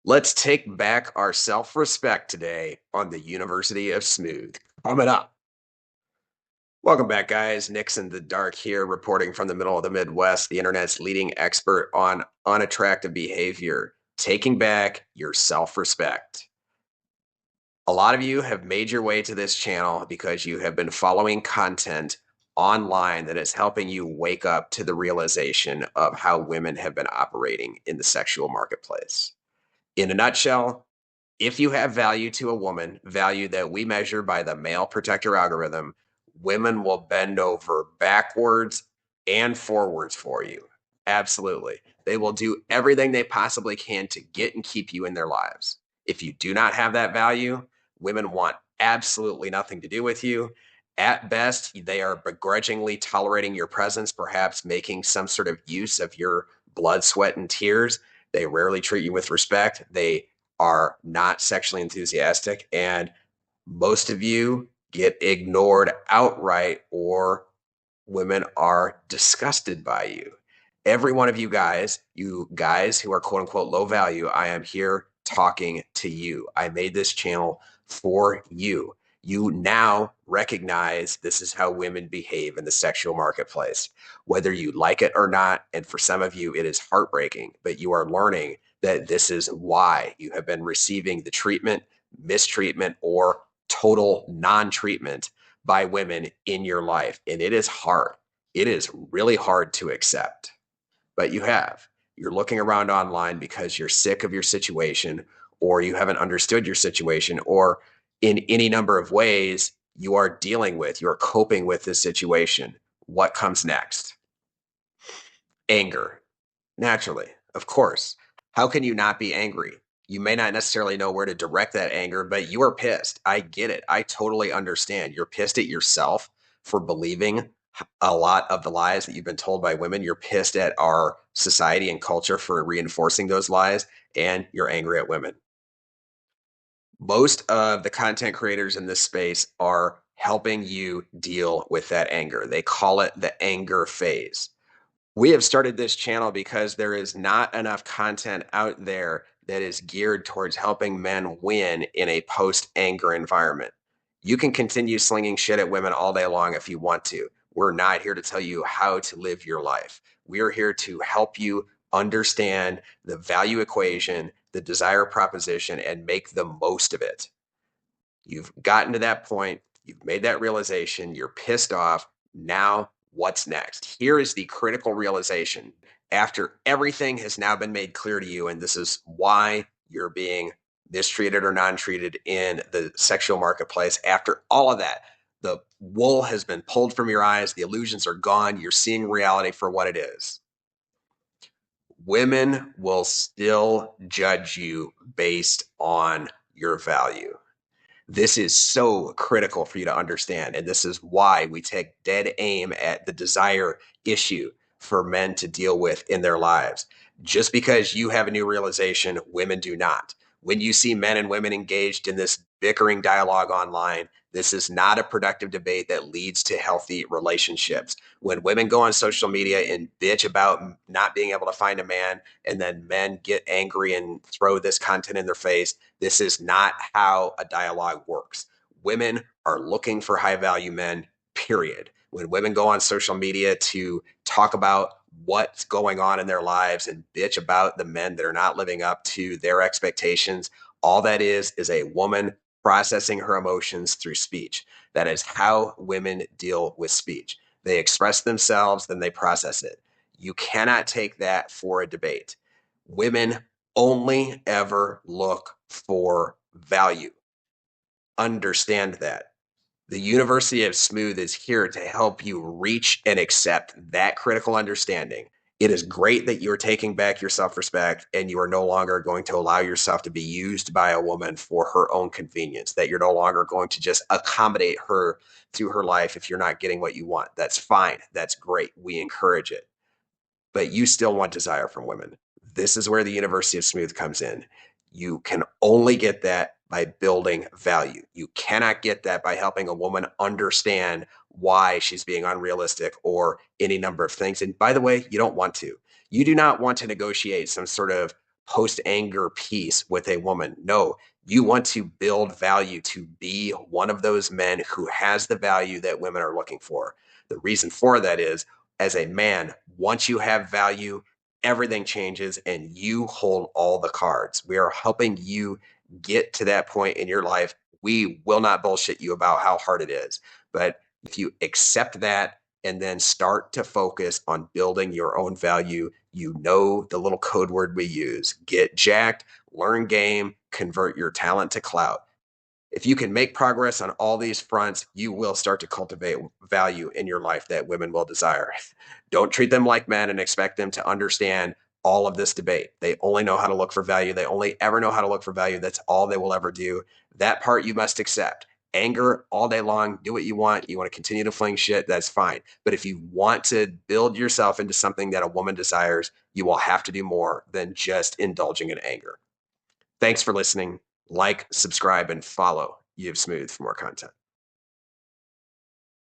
Let's take back our self respect today on the University of Smooth. Coming up. Welcome back, guys. Nixon the Dark here, reporting from the middle of the Midwest, the internet's leading expert on unattractive behavior, taking back your self respect. A lot of you have made your way to this channel because you have been following content online that is helping you wake up to the realization of how women have been operating in the sexual marketplace. In a nutshell, if you have value to a woman, value that we measure by the male protector algorithm, women will bend over backwards and forwards for you. Absolutely. They will do everything they possibly can to get and keep you in their lives. If you do not have that value, women want absolutely nothing to do with you. At best, they are begrudgingly tolerating your presence, perhaps making some sort of use of your blood, sweat, and tears. They rarely treat you with respect. They are not sexually enthusiastic, and most of you get ignored outright, or women are disgusted by you. Every one of you guys who are quote unquote low value, I am here talking to you. I made this channel for you. You now recognize this is how women behave in the sexual marketplace, whether you like it or not. And for some of you, it is heartbreaking, but you are learning that this is why you have been receiving the treatment, mistreatment, or total non treatment by women in your life. And it is hard. It is really hard to accept, but you have. You're looking around online because you're sick of your situation, or you haven't understood your situation, or in any number of ways you are dealing with, you're coping with this situation. What comes next? Anger. Naturally, of course. How can you not be angry? You may not necessarily know where to direct that anger, but you are pissed. I get it. I totally understand. You're pissed at yourself for believing a lot of the lies that you've been told by women. You're pissed at our society and culture for reinforcing those lies, and you're angry at women. Most of the content creators in this space are helping you deal with that anger. They call it the anger phase. We have started this channel because there is not enough content out there that is geared towards helping men win in a post-anger environment. You can continue slinging shit at women all day long if you want to. We're not here to tell you how to live your life. We are here to help you understand the value equation, the desire proposition, and make the most of it. You've gotten to that point. You've made that realization. You're pissed off. Now, what's next? Here is the critical realization. After everything has now been made clear to you, and this is why you're being mistreated or non-treated in the sexual marketplace. After all of that, the wool has been pulled from your eyes. The illusions are gone. You're seeing reality for what it is. Women will still judge you based on your value. This is so critical for you to understand. And this is why we take dead aim at the desire issue for men to deal with in their lives. Just because you have a new realization, women do not. When you see men and women engaged in this bickering dialogue online, this is not a productive debate that leads to healthy relationships. When women go on social media and bitch about not being able to find a man, and then men get angry and throw this content in their face, this is not how a dialogue works. Women are looking for high value men, period. When women go on social media to talk about what's going on in their lives and bitch about the men that are not living up to their expectations, all that is a woman processing her emotions through speech. That is how women deal with speech. They express themselves, then they process it. You cannot take that for a debate. Women only ever look for value. Understand that. The University of Smooth is here to help you reach and accept that critical understanding. It is great that you're taking back your self-respect and you are no longer going to allow yourself to be used by a woman for her own convenience, that you're no longer going to just accommodate her through her life if you're not getting what you want. That's fine. That's great. We encourage it. But you still want desire from women. This is where the University of Smooth comes in. You can only get that by building value. You cannot get that by helping a woman understand why she's being unrealistic or any number of things. And by the way, you don't want to. You do not want to negotiate some sort of post anger peace with a woman. No, you want to build value to be one of those men who has the value that women are looking for. The reason for that is, as a man, once you have value, everything changes and you hold all the cards. We are helping you get to that point in your life. We will not bullshit you about how hard it is. But if you accept that and then start to focus on building your own value, you know the little code word we use: get jacked, learn game, convert your talent to clout. If you can make progress on all these fronts, you will start to cultivate value in your life that women will desire. Don't treat them like men and expect them to understand all of this debate. They only know how to look for value. They only ever know how to look for value. That's all they will ever do. That part you must accept. Anger all day long, do what you want. You want to continue to fling shit, that's fine. But if you want to build yourself into something that a woman desires, you will have to do more than just indulging in anger. Thanks for listening. Like, subscribe, and follow You Have Smooth for more content.